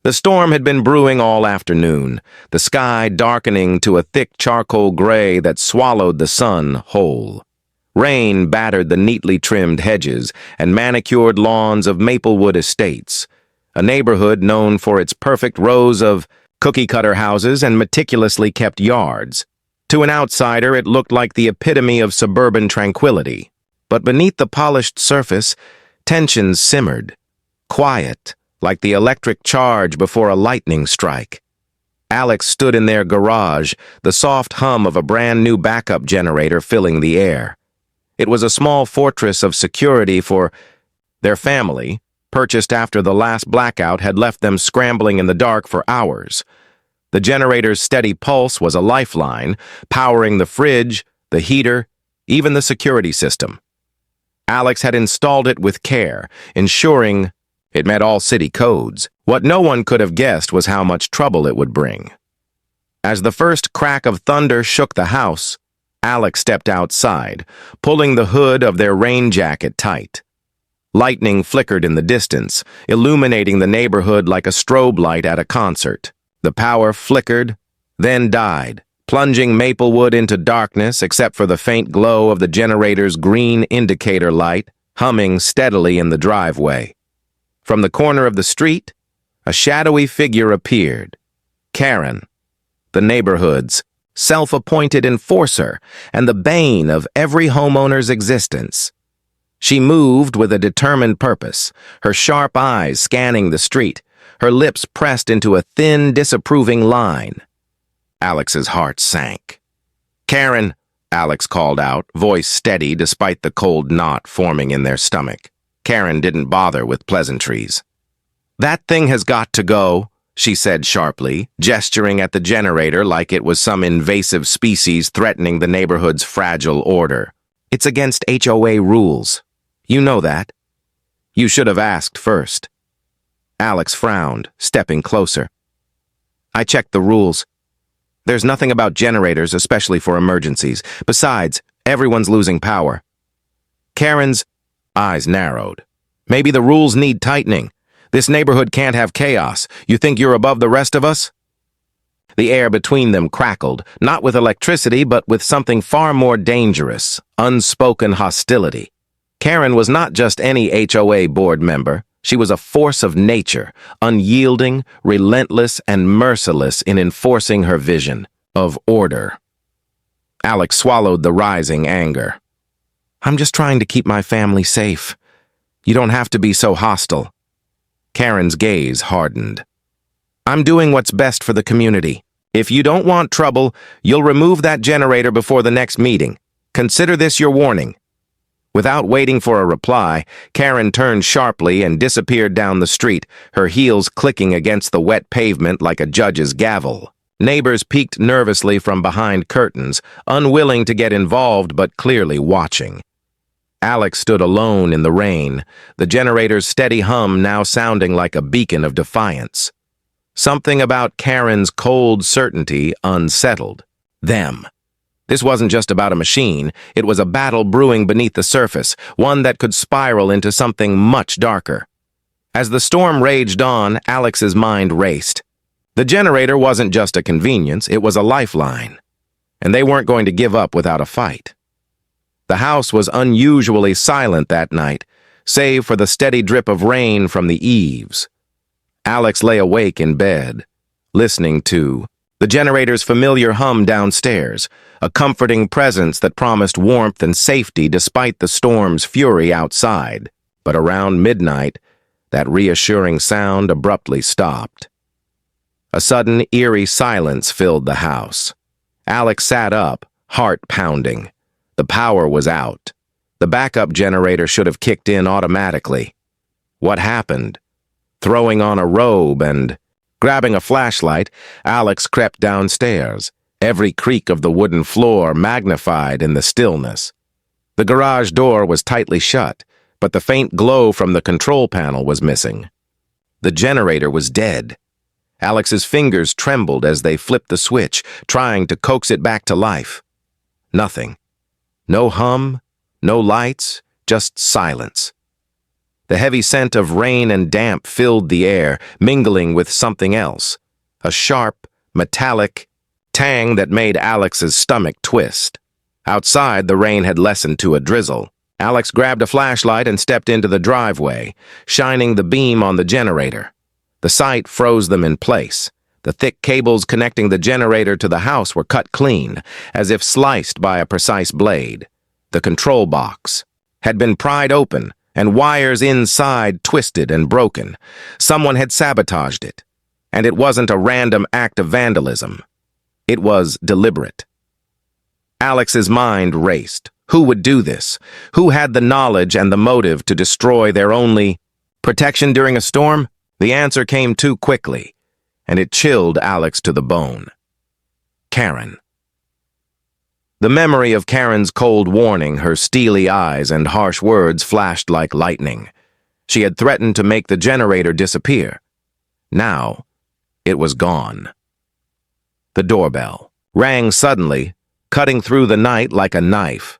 The storm had been brewing all afternoon, the sky darkening to a thick charcoal gray that swallowed the sun whole. Rain battered the neatly trimmed hedges and manicured lawns of Maplewood Estates, a neighborhood known for its perfect rows of cookie-cutter houses and meticulously kept yards. To an outsider, it looked like the epitome of suburban tranquility. But beneath the polished surface, tensions simmered, quiet, like the electric charge before a lightning strike. Alex stood in their garage, the soft hum of a brand-new backup generator filling the air. It was a small fortress of security for their family, purchased after the last blackout had left them scrambling in the dark for hours. The generator's steady pulse was a lifeline, powering the fridge, the heater, even the security system. Alex had installed it with care, ensuring it met all city codes. What no one could have guessed was how much trouble it would bring. As the first crack of thunder shook the house, Alex stepped outside, pulling the hood of their rain jacket tight. Lightning flickered in the distance, illuminating the neighborhood like a strobe light at a concert. The power flickered, then died, plunging Maplewood into darkness except for the faint glow of the generator's green indicator light humming steadily in the driveway. From the corner of the street, a shadowy figure appeared. Karen, the neighborhood's self-appointed enforcer and the bane of every homeowner's existence. She moved with a determined purpose, her sharp eyes scanning the street, her lips pressed into a thin, disapproving line. Alex's heart sank. "Karen," Alex called out, voice steady despite the cold knot forming in their stomach. Karen didn't bother with pleasantries. "That thing has got to go," she said sharply, gesturing at the generator like it was some invasive species threatening the neighborhood's fragile order. "It's against HOA rules. You know that. You should have asked first." Alex frowned, stepping closer. "I checked the rules. There's nothing about generators, especially for emergencies. Besides, everyone's losing power." Karen's eyes narrowed. "Maybe the rules need tightening. This neighborhood can't have chaos. You think you're above the rest of us?" The air between them crackled, not with electricity, but with something far more dangerous, unspoken hostility. Karen was not just any HOA board member. She was a force of nature, unyielding, relentless, and merciless in enforcing her vision of order. Alex swallowed the rising anger. "I'm just trying to keep my family safe. You don't have to be so hostile." Karen's gaze hardened. "I'm doing what's best for the community. If you don't want trouble, you'll remove that generator before the next meeting. Consider this your warning." Without waiting for a reply, Karen turned sharply and disappeared down the street, her heels clicking against the wet pavement like a judge's gavel. Neighbors peeked nervously from behind curtains, unwilling to get involved but clearly watching. Alex stood alone in the rain, the generator's steady hum now sounding like a beacon of defiance. Something about Karen's cold certainty unsettled them. This wasn't just about a machine, it was a battle brewing beneath the surface, one that could spiral into something much darker. As the storm raged on, Alex's mind raced. The generator wasn't just a convenience, it was a lifeline. And they weren't going to give up without a fight. The house was unusually silent that night, save for the steady drip of rain from the eaves. Alex lay awake in bed, listening to the generator's familiar hum downstairs, a comforting presence that promised warmth and safety despite the storm's fury outside. But around midnight, that reassuring sound abruptly stopped. A sudden, eerie silence filled the house. Alex sat up, heart pounding. The power was out. The backup generator should have kicked in automatically. What happened? Throwing on a robe and grabbing a flashlight, Alex crept downstairs, every creak of the wooden floor magnified in the stillness. The garage door was tightly shut, but the faint glow from the control panel was missing. The generator was dead. Alex's fingers trembled as they flipped the switch, trying to coax it back to life. Nothing. No hum, no lights, just silence. The heavy scent of rain and damp filled the air, mingling with something else. A sharp, metallic tang that made Alex's stomach twist. Outside, the rain had lessened to a drizzle. Alex grabbed a flashlight and stepped into the driveway, shining the beam on the generator. The sight froze them in place. The thick cables connecting the generator to the house were cut clean, as if sliced by a precise blade. The control box had been pried open, and wires inside twisted and broken. Someone had sabotaged it. And it wasn't a random act of vandalism. It was deliberate. Alex's mind raced. Who would do this? Who had the knowledge and the motive to destroy their only protection during a storm? The answer came too quickly, and it chilled Alex to the bone. Karen. The memory of Karen's cold warning, her steely eyes and harsh words flashed like lightning. She had threatened to make the generator disappear. Now, it was gone. The doorbell rang suddenly, cutting through the night like a knife.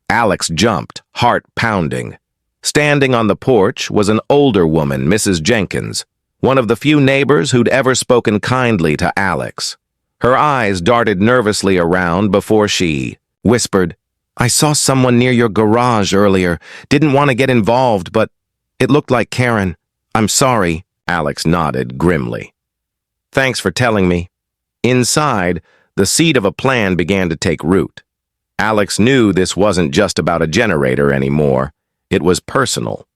Alex jumped, heart pounding. Standing on the porch was an older woman, Mrs. Jenkins, one of the few neighbors who'd ever spoken kindly to Alex. Her eyes darted nervously around before she whispered, "I saw someone near your garage earlier. Didn't want to get involved, but it looked like Karen. I'm sorry." Alex nodded grimly. "Thanks for telling me." Inside, the seed of a plan began to take root. Alex knew this wasn't just about a generator anymore. It was personal.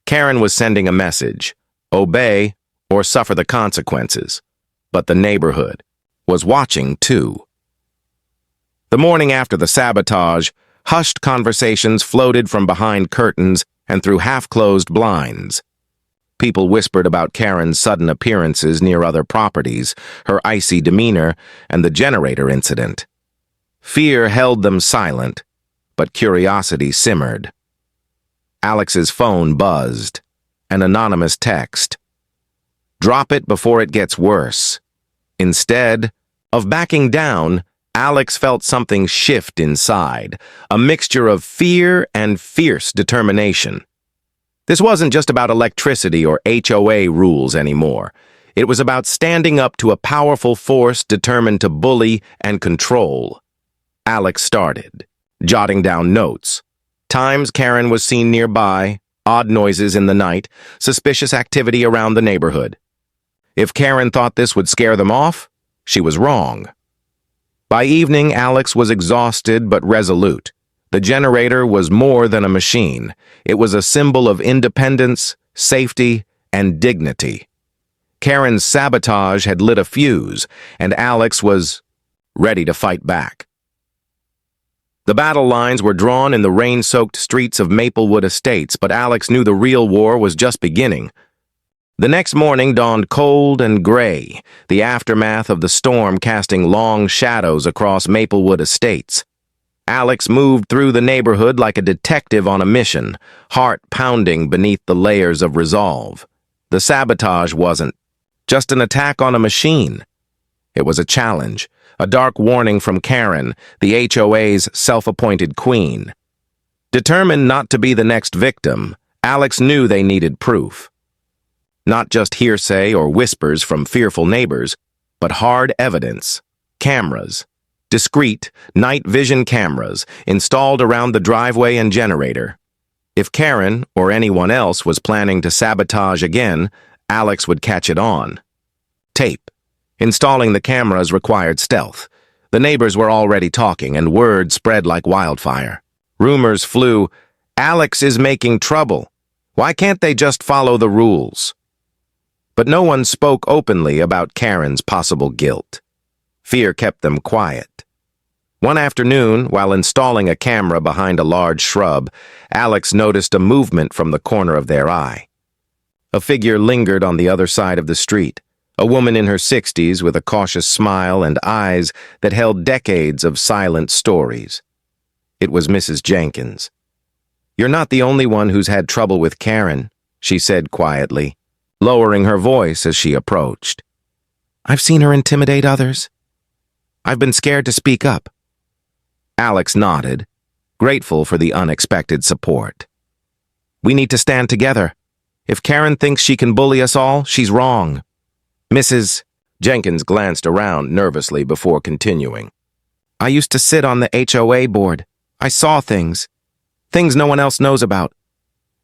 Karen was sending a message: obey or suffer the consequences. But the neighborhood was watching too. The morning after the sabotage, hushed conversations floated from behind curtains and through half-closed blinds. People whispered about Karen's sudden appearances near other properties, her icy demeanor, and the generator incident. Fear held them silent, but curiosity simmered. Alex's phone buzzed. An anonymous text. "Drop it before it gets worse." Instead of backing down, Alex felt something shift inside, a mixture of fear and fierce determination. This wasn't just about electricity or HOA rules anymore. It was about standing up to a powerful force determined to bully and control. Alex started, jotting down notes. Times Karen was seen nearby, odd noises in the night, suspicious activity around the neighborhood. If Karen thought this would scare them off, she was wrong. By evening, Alex was exhausted but resolute. The generator was more than a machine. It was a symbol of independence, safety, and dignity. Karen's sabotage had lit a fuse, and Alex was ready to fight back. The battle lines were drawn in the rain-soaked streets of Maplewood Estates, but Alex knew the real war was just beginning. The next morning dawned cold and gray, the aftermath of the storm casting long shadows across Maplewood Estates. Alex moved through the neighborhood like a detective on a mission, heart pounding beneath the layers of resolve. The sabotage wasn't just an attack on a machine. It was a challenge, a dark warning from Karen, the HOA's self-appointed queen. Determined not to be the next victim, Alex knew they needed proof. Not just hearsay or whispers from fearful neighbors, but hard evidence, cameras. Discreet, night vision cameras installed around the driveway and generator. If Karen or anyone else was planning to sabotage again, Alex would catch it on. Tape. Installing the cameras required stealth. The neighbors were already talking, and word spread like wildfire. Rumors flew, "Alex is making trouble. Why can't they just follow the rules?" But no one spoke openly about Karen's possible guilt. Fear kept them quiet. One afternoon, while installing a camera behind a large shrub, Alex noticed a movement from the corner of their eye. A figure lingered on the other side of the street, a woman in her 60s with a cautious smile and eyes that held decades of silent stories. It was Mrs. Jenkins. "You're not the only one who's had trouble with Karen," she said quietly, lowering her voice as she approached. "I've seen her intimidate others. I've been scared to speak up." Alex nodded, grateful for the unexpected support. "We need to stand together," If Karen thinks she can bully us all, she's wrong. Mrs. Jenkins glanced around nervously before continuing. I used to sit on the HOA board. I saw things. Things no one else knows about.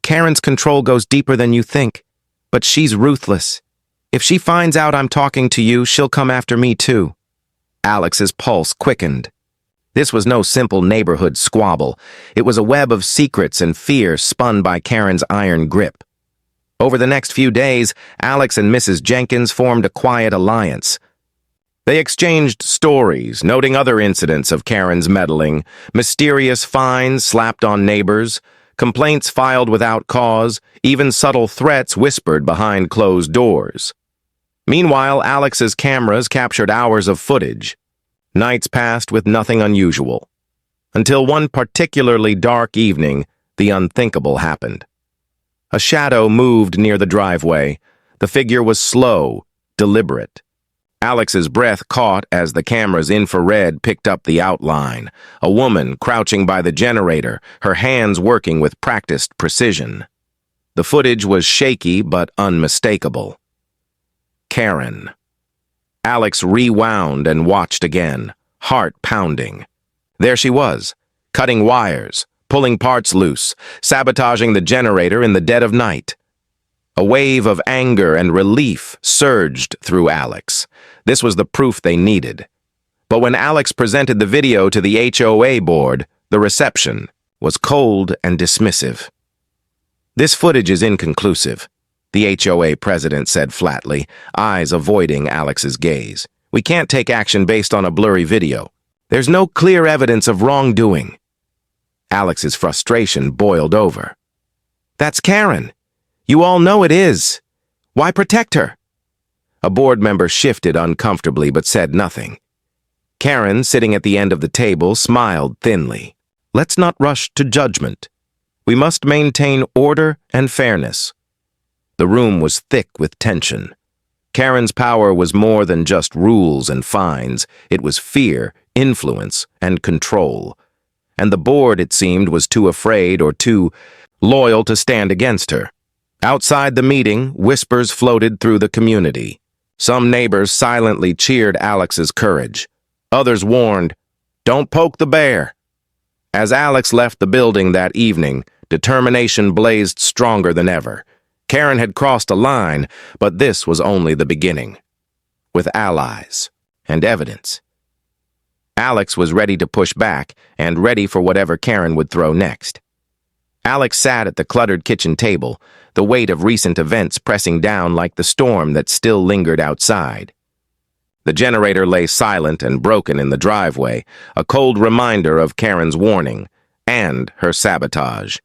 Karen's control goes deeper than you think, but she's ruthless. If she finds out I'm talking to you, she'll come after me too. Alex's pulse quickened. This was no simple neighborhood squabble. It was a web of secrets and fear spun by Karen's iron grip. Over the next few days, Alex and Mrs. Jenkins formed a quiet alliance. They exchanged stories, noting other incidents of Karen's meddling, mysterious fines slapped on neighbors, complaints filed without cause, even subtle threats whispered behind closed doors. Meanwhile, Alex's cameras captured hours of footage. Nights passed with nothing unusual. Until one particularly dark evening, the unthinkable happened. A shadow moved near the driveway. The figure was slow, deliberate. Alex's breath caught as the camera's infrared picked up the outline. A woman crouching by the generator, her hands working with practiced precision. The footage was shaky but unmistakable. Karen. Alex rewound and watched again, heart pounding. There she was, cutting wires, pulling parts loose, sabotaging the generator in the dead of night. A wave of anger and relief surged through Alex. This was the proof they needed. But when Alex presented the video to the HOA board, the reception was cold and dismissive. This footage is inconclusive, the HOA president said flatly, eyes avoiding Alex's gaze. We can't take action based on a blurry video. There's no clear evidence of wrongdoing. Alex's frustration boiled over. That's Karen. You all know it is. Why protect her? A board member shifted uncomfortably but said nothing. Karen, sitting at the end of the table, smiled thinly. Let's not rush to judgment. We must maintain order and fairness. The room was thick with tension. Karen's power was more than just rules and fines. It was fear, influence, and control. And the board, it seemed, was too afraid or too loyal to stand against her. Outside the meeting, whispers floated through the community. Some neighbors silently cheered Alex's courage. Others warned, "Don't poke the bear." As Alex left the building that evening, determination blazed stronger than ever. Karen had crossed a line, but this was only the beginning. With allies and evidence. Alex was ready to push back and ready for whatever Karen would throw next. Alex sat at the cluttered kitchen table, the weight of recent events pressing down like the storm that still lingered outside. The generator lay silent and broken in the driveway, a cold reminder of Karen's warning and her sabotage.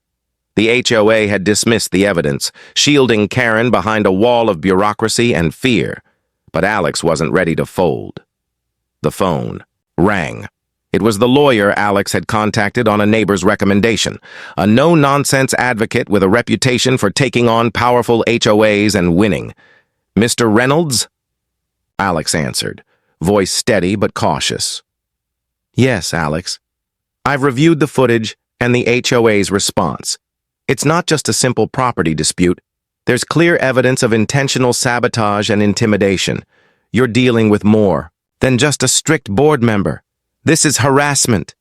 The HOA had dismissed the evidence, shielding Karen behind a wall of bureaucracy and fear, but Alex wasn't ready to fold. The phone rang. It was the lawyer Alex had contacted on a neighbor's recommendation, a no-nonsense advocate with a reputation for taking on powerful HOAs and winning. "Mr. Reynolds?" Alex answered, voice steady but cautious. "Yes, Alex. I've reviewed the footage and the HOA's response. It's not just a simple property dispute. There's clear evidence of intentional sabotage and intimidation. You're dealing with more than just a strict board member. This is harassment."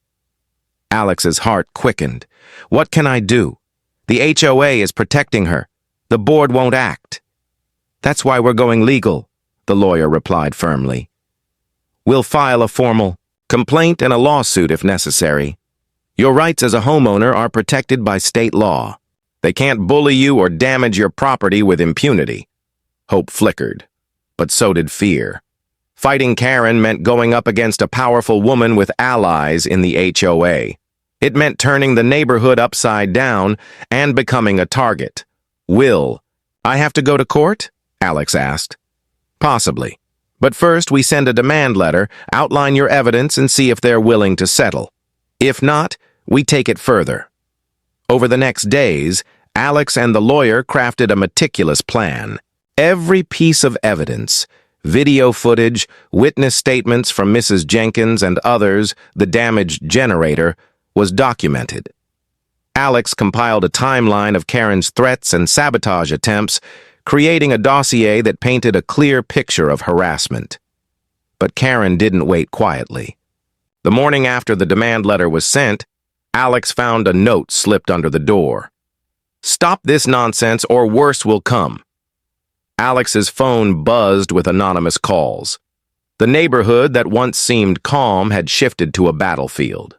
Alex's heart quickened. What can I do? The HOA is protecting her. The board won't act. That's why we're going legal, the lawyer replied firmly. We'll file a formal complaint and a lawsuit if necessary. Your rights as a homeowner are protected by state law. They can't bully you or damage your property with impunity. Hope flickered, but so did fear. Fighting Karen meant going up against a powerful woman with allies in the HOA. It meant turning the neighborhood upside down and becoming a target. Will I have to go to court? Alex asked. Possibly. But first we send a demand letter, outline your evidence, and see if they're willing to settle. If not, we take it further. Over the next days, Alex and the lawyer crafted a meticulous plan. Every piece of evidence, video footage, witness statements from Mrs. Jenkins and others, the damaged generator, was documented. Alex compiled a timeline of Karen's threats and sabotage attempts, creating a dossier that painted a clear picture of harassment. But Karen didn't wait quietly. The morning after the demand letter was sent, Alex found a note slipped under the door. "Stop this nonsense or worse will come." Alex's phone buzzed with anonymous calls. The neighborhood that once seemed calm had shifted to a battlefield.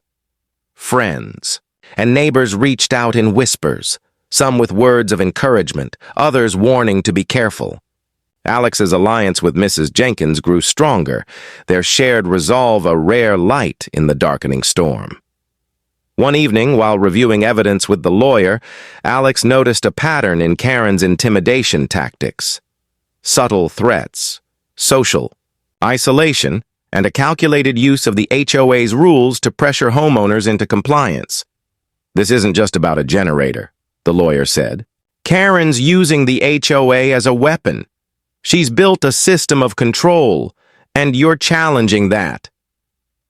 Friends and neighbors reached out in whispers, some with words of encouragement, others warning to be careful. Alex's alliance with Mrs. Jenkins grew stronger, their shared resolve a rare light in the darkening storm. One evening, while reviewing evidence with the lawyer, Alex noticed a pattern in Karen's intimidation tactics. Subtle threats, social isolation, and a calculated use of the HOA's rules to pressure homeowners into compliance. "This isn't just about a generator," the lawyer said. "Karen's using the HOA as a weapon. She's built a system of control, and you're challenging that."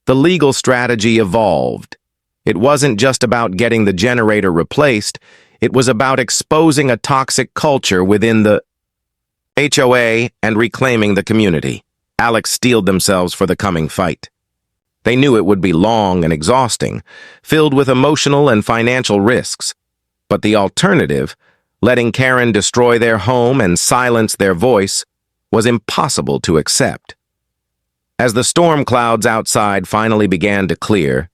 The legal strategy evolved. It wasn't just about getting the generator replaced, it was about exposing a toxic culture within the HOA and reclaiming the community. Alex steeled themselves for the coming fight. They knew it would be long and exhausting, filled with emotional and financial risks. But the alternative, letting Karen destroy their home and silence their voice, was impossible to accept. As the storm clouds outside finally began to clear,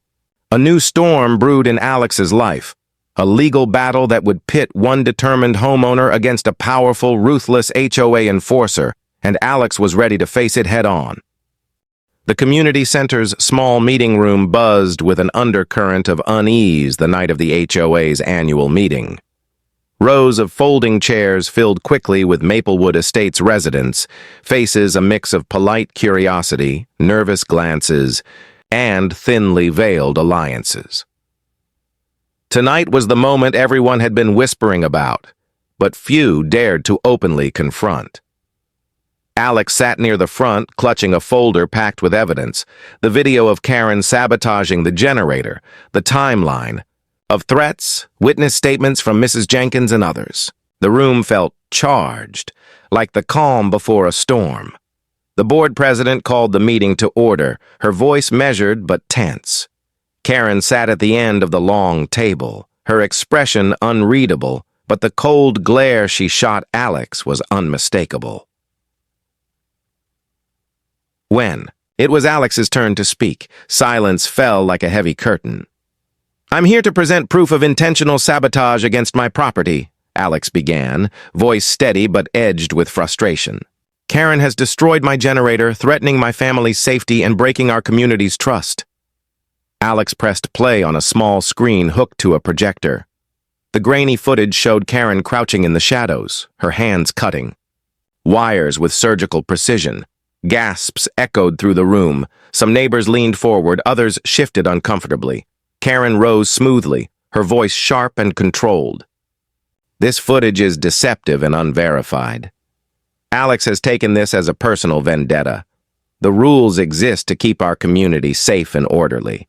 a new storm brewed in Alex's life, a legal battle that would pit one determined homeowner against a powerful, ruthless HOA enforcer, and Alex was ready to face it head-on. The community center's small meeting room buzzed with an undercurrent of unease the night of the HOA's annual meeting. Rows of folding chairs filled quickly with Maplewood Estates residents, faces a mix of polite curiosity, nervous glances, and thinly veiled alliances. Tonight was the moment everyone had been whispering about, but few dared to openly confront. Alex sat near the front, clutching a folder packed with evidence, the video of Karen sabotaging the generator, the timeline of threats, witness statements from Mrs. Jenkins and others. The room felt charged, like the calm before a storm. The board president called the meeting to order, her voice measured but tense. Karen sat at the end of the long table, her expression unreadable, but the cold glare she shot Alex was unmistakable. When it was Alex's turn to speak, silence fell like a heavy curtain. "I'm here to present proof of intentional sabotage against my property," Alex began, voice steady but edged with frustration. "Karen has destroyed my generator, threatening my family's safety and breaking our community's trust." Alex pressed play on a small screen hooked to a projector. The grainy footage showed Karen crouching in the shadows, her hands cutting. Wires with surgical precision. Gasps echoed through the room. Some neighbors leaned forward, others shifted uncomfortably. Karen rose smoothly, her voice sharp and controlled. "This footage is deceptive and unverified. Alex has taken this as a personal vendetta. The rules exist to keep our community safe and orderly.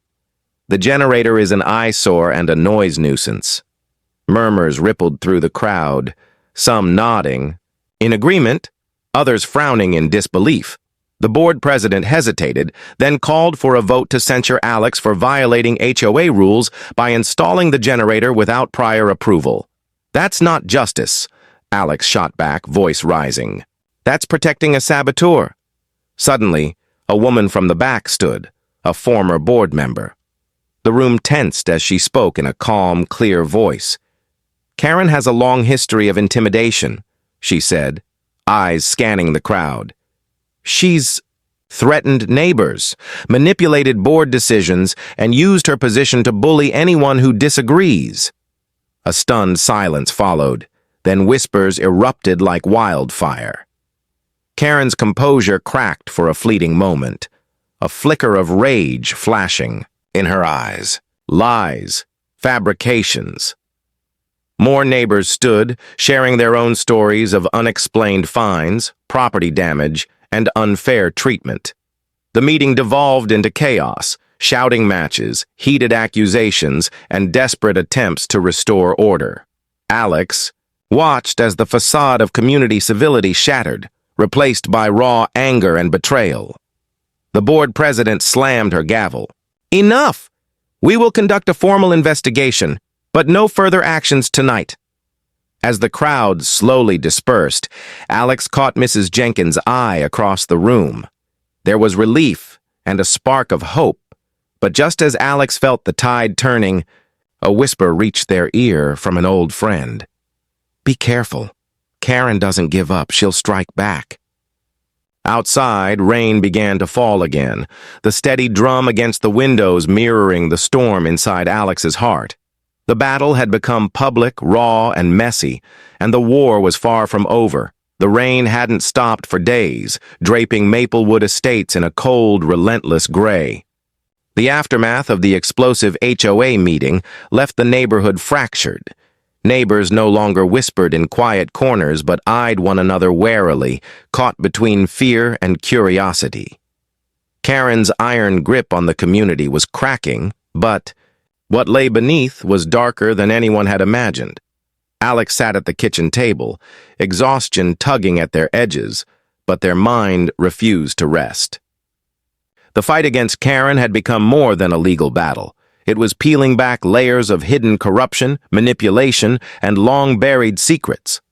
The generator is an eyesore and a noise nuisance." Murmurs rippled through the crowd, some nodding in agreement, others frowning in disbelief. The board president hesitated, then called for a vote to censure Alex for violating HOA rules by installing the generator without prior approval. "That's not justice," Alex shot back, voice rising. "That's protecting a saboteur." Suddenly, a woman from the back stood, a former board member. The room tensed as she spoke in a calm, clear voice. "Karen has a long history of intimidation," she said, eyes scanning the crowd. "She's threatened neighbors, manipulated board decisions, and used her position to bully anyone who disagrees." A stunned silence followed, then whispers erupted like wildfire. Karen's composure cracked for a fleeting moment, a flicker of rage flashing in her eyes. Lies, fabrications. More neighbors stood, sharing their own stories of unexplained fines, property damage, and unfair treatment. The meeting devolved into chaos, shouting matches, heated accusations, and desperate attempts to restore order. Alex watched as the facade of community civility shattered, replaced by raw anger and betrayal. The board president slammed her gavel. "Enough! We will conduct a formal investigation, but no further actions tonight." As the crowd slowly dispersed, Alex caught Mrs. Jenkins' eye across the room. There was relief and a spark of hope, but just as Alex felt the tide turning, a whisper reached their ear from an old friend. "Be careful. Karen doesn't give up. She'll strike back." Outside, rain began to fall again, the steady drum against the windows mirroring the storm inside Alex's heart. The battle had become public, raw, and messy, and the war was far from over. The rain hadn't stopped for days, draping Maplewood estates in a cold, relentless gray. The aftermath of the explosive HOA meeting left the neighborhood fractured. Neighbors no longer whispered in quiet corners but eyed one another warily, caught between fear and curiosity. Karen's iron grip on the community was cracking, but what lay beneath was darker than anyone had imagined. Alex sat at the kitchen table, exhaustion tugging at their edges, but their mind refused to rest. The fight against Karen had become more than a legal battle. It was peeling back layers of hidden corruption, manipulation, and long-buried secrets.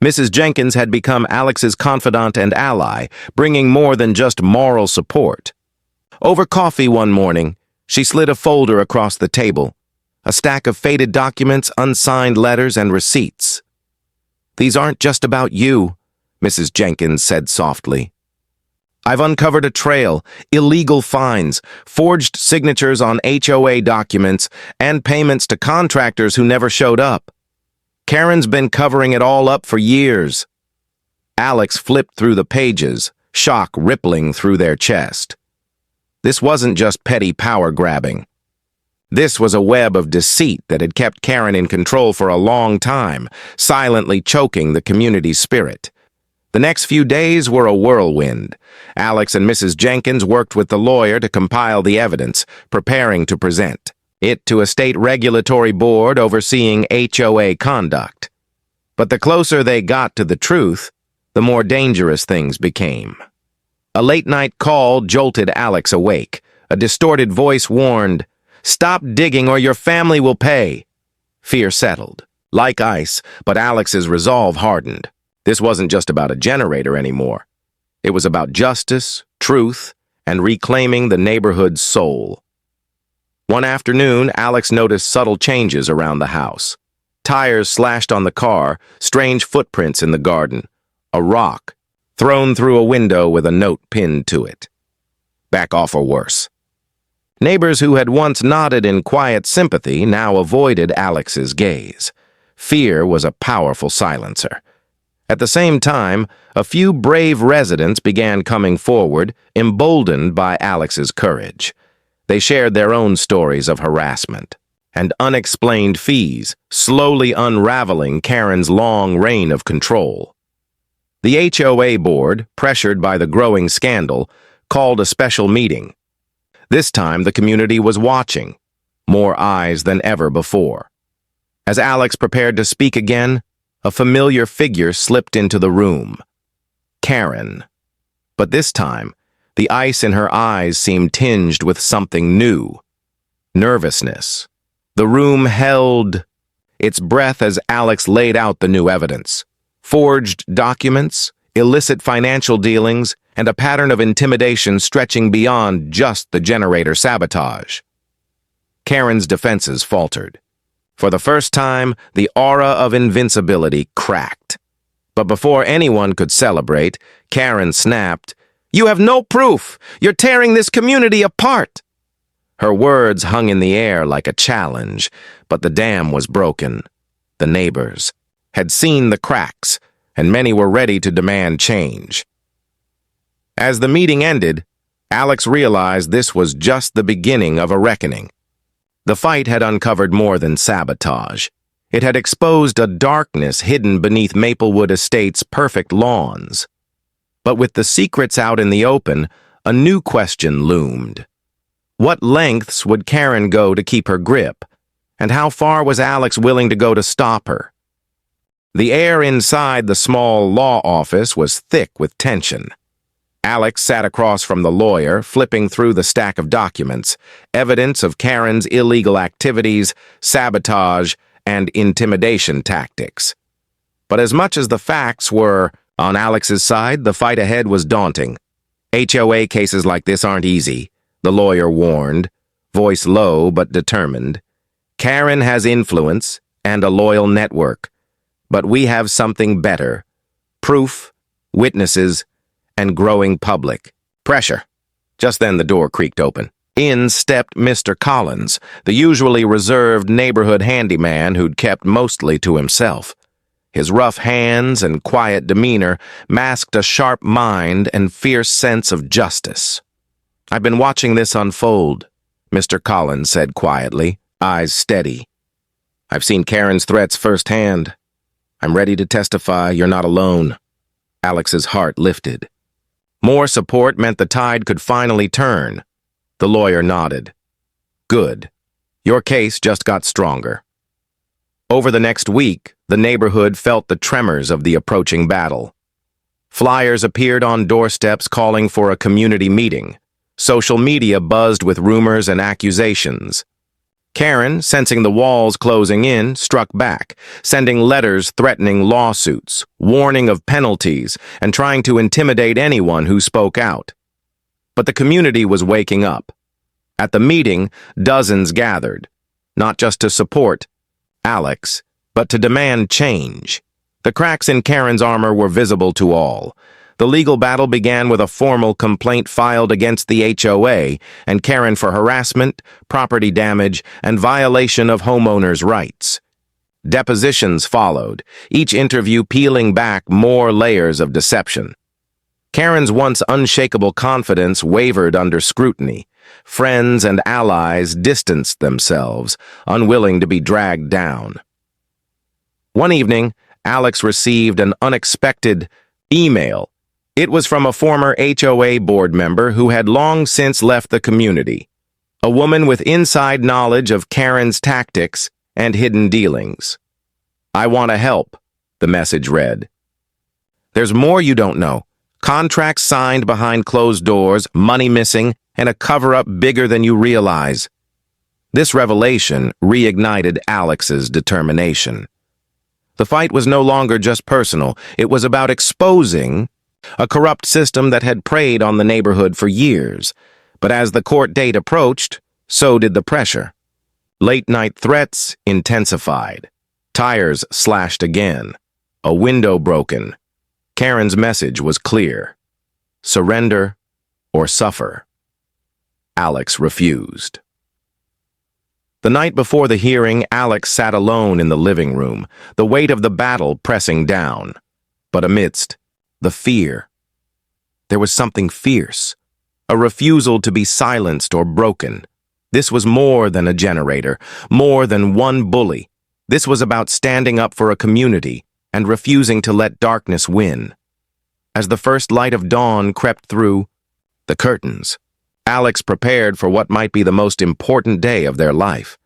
Mrs. Jenkins had become Alex's confidant and ally, bringing more than just moral support. Over coffee one morning, she slid a folder across the table, a stack of faded documents, unsigned letters, and receipts. "These aren't just about you," Mrs. Jenkins said softly. "I've uncovered a trail, illegal fines, forged signatures on HOA documents, and payments to contractors who never showed up. Karen's been covering it all up for years." Alex flipped through the pages, shock rippling through their chest. This wasn't just petty power grabbing. This was a web of deceit that had kept Karen in control for a long time, silently choking the community's spirit. The next few days were a whirlwind. Alex and Mrs. Jenkins worked with the lawyer to compile the evidence, preparing to present it to a state regulatory board overseeing HOA conduct. But the closer they got to the truth, the more dangerous things became. A late-night call jolted Alex awake. A distorted voice warned, "Stop digging or your family will pay." Fear settled, like ice, but Alex's resolve hardened. This wasn't just about a generator anymore. It was about justice, truth, and reclaiming the neighborhood's soul. One afternoon, Alex noticed subtle changes around the house. Tires slashed on the car, strange footprints in the garden, a rock thrown through a window with a note pinned to it. "Back off or worse." Neighbors who had once nodded in quiet sympathy now avoided Alex's gaze. Fear was a powerful silencer. At the same time, a few brave residents began coming forward, emboldened by Alex's courage. They shared their own stories of harassment and unexplained fees, slowly unraveling Karen's long reign of control. The HOA board, pressured by the growing scandal, called a special meeting. This time, the community was watching, more eyes than ever before. As Alex prepared to speak again, a familiar figure slipped into the room. Karen. But this time, the ice in her eyes seemed tinged with something new. Nervousness. The room held its breath as Alex laid out the new evidence. Forged documents, illicit financial dealings, and a pattern of intimidation stretching beyond just the generator sabotage. Karen's defenses faltered. For the first time, the aura of invincibility cracked. But before anyone could celebrate, Karen snapped, "You have no proof! You're tearing this community apart!" Her words hung in the air like a challenge, but the dam was broken. The neighbors had seen the cracks, and many were ready to demand change. As the meeting ended, Alex realized this was just the beginning of a reckoning. The fight had uncovered more than sabotage. It had exposed a darkness hidden beneath Maplewood Estate's perfect lawns. But with the secrets out in the open, a new question loomed. What lengths would Karen go to keep her grip? And how far was Alex willing to go to stop her? The air inside the small law office was thick with tension. Alex sat across from the lawyer, flipping through the stack of documents, evidence of Karen's illegal activities, sabotage, and intimidation tactics. But as much as the facts were on Alex's side, the fight ahead was daunting. HOA cases like this aren't easy, the lawyer warned, voice low but determined. Karen has influence and a loyal network, but we have something better: proof, witnesses, and growing public pressure. Just then the door creaked open. In stepped Mr. Collins, the usually reserved neighborhood handyman who'd kept mostly to himself. His rough hands and quiet demeanor masked a sharp mind and fierce sense of justice. "I've been watching this unfold," Mr. Collins said quietly, eyes steady. "I've seen Karen's threats firsthand. I'm ready to testify you're not alone." Alex's heart lifted. More support meant the tide could finally turn. The lawyer nodded. "Good. Your case just got stronger." Over the next week, the neighborhood felt the tremors of the approaching battle. Flyers appeared on doorsteps calling for a community meeting. Social media buzzed with rumors and accusations. Karen, sensing the walls closing in, struck back, sending letters threatening lawsuits, warning of penalties, and trying to intimidate anyone who spoke out. But the community was waking up. At the meeting, dozens gathered, not just to support Alex, but to demand change. The cracks in Karen's armor were visible to all. The legal battle began with a formal complaint filed against the HOA and Karen for harassment, property damage, and violation of homeowners' rights. Depositions followed, each interview peeling back more layers of deception. Karen's once unshakable confidence wavered under scrutiny. Friends and allies distanced themselves, unwilling to be dragged down. One evening, Alex received an unexpected email. It was from a former HOA board member who had long since left the community, a woman with inside knowledge of Karen's tactics and hidden dealings. "I want to help," the message read. "There's more you don't know. Contracts signed behind closed doors, money missing, and a cover-up bigger than you realize." This revelation reignited Alex's determination. The fight was no longer just personal. It was about exposing a corrupt system that had preyed on the neighborhood for years. But as the court date approached, so did the pressure. Late-night threats intensified. Tires slashed again. A window broken. Karen's message was clear: surrender or suffer. Alex refused. The night before the hearing, Alex sat alone in the living room, the weight of the battle pressing down. But amidst the fear, there was something fierce, a refusal to be silenced or broken. This was more than a generator, more than one bully. This was about standing up for a community and refusing to let darkness win. As the first light of dawn crept through the curtains, Alex prepared for what might be the most important day of their life.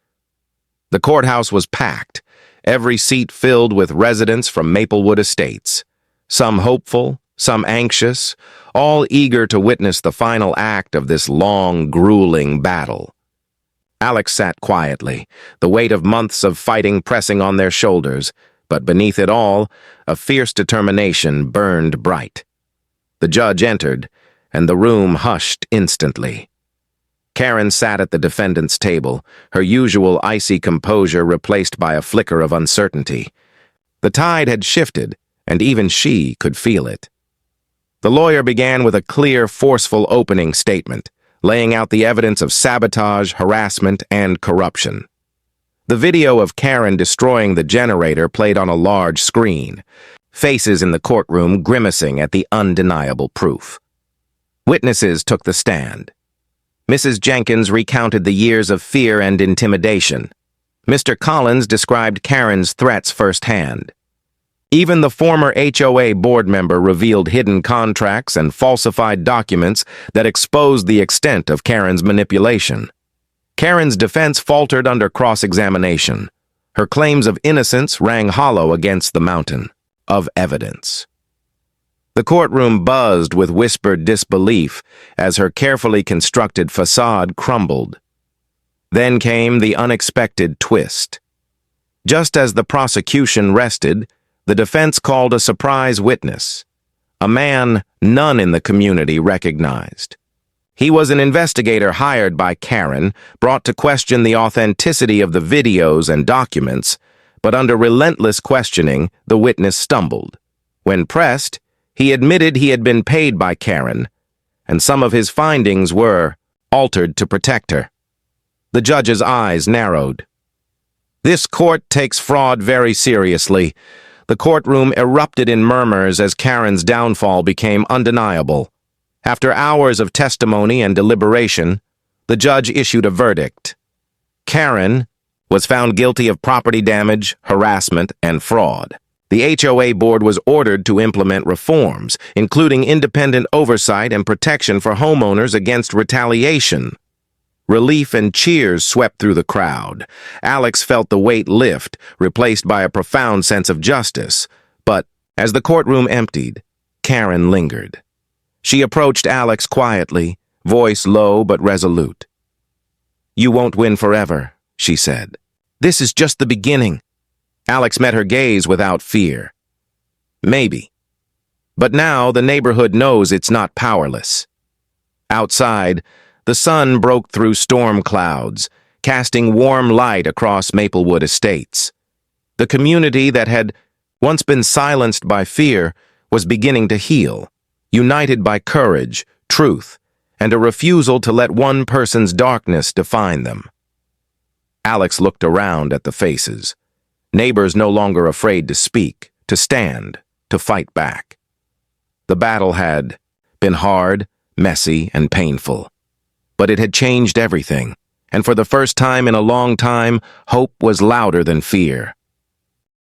The courthouse was packed, every seat filled with residents from Maplewood Estates. Some hopeful, some anxious, all eager to witness the final act of this long, grueling battle. Alex sat quietly, the weight of months of fighting pressing on their shoulders, but beneath it all, a fierce determination burned bright. The judge entered, and the room hushed instantly. Karen sat at the defendant's table, her usual icy composure replaced by a flicker of uncertainty. The tide had shifted, and even she could feel it. The lawyer began with a clear, forceful opening statement, laying out the evidence of sabotage, harassment, and corruption. The video of Karen destroying the generator played on a large screen, faces in the courtroom grimacing at the undeniable proof. Witnesses took the stand. Mrs. Jenkins recounted the years of fear and intimidation. Mr. Collins described Karen's threats firsthand. Even the former HOA board member revealed hidden contracts and falsified documents that exposed the extent of Karen's manipulation. Karen's defense faltered under cross-examination. Her claims of innocence rang hollow against the mountain of evidence. The courtroom buzzed with whispered disbelief as her carefully constructed facade crumbled. Then came the unexpected twist. Just as the prosecution rested, the defense called a surprise witness, a man none in the community recognized. He was an investigator hired by Karen, brought to question the authenticity of the videos and documents, but under relentless questioning, the witness stumbled. When pressed, he admitted he had been paid by Karen, and some of his findings were altered to protect her. The judge's eyes narrowed. This court takes fraud very seriously. The courtroom erupted in murmurs as Karen's downfall became undeniable. After hours of testimony and deliberation, the judge issued a verdict. Karen was found guilty of property damage, harassment, and fraud. The HOA board was ordered to implement reforms, including independent oversight and protection for homeowners against retaliation. Relief and cheers swept through the crowd. Alex felt the weight lift, replaced by a profound sense of justice. But as the courtroom emptied, Karen lingered. She approached Alex quietly, voice low but resolute. "You won't win forever," she said. "This is just the beginning." Alex met her gaze without fear. Maybe. But now the neighborhood knows it's not powerless. Outside, the sun broke through storm clouds, casting warm light across Maplewood Estates. The community that had once been silenced by fear was beginning to heal, united by courage, truth, and a refusal to let one person's darkness define them. Alex looked around at the faces. Neighbors no longer afraid to speak, to stand, to fight back. The battle had been hard, messy, and painful. But it had changed everything, and for the first time in a long time, hope was louder than fear.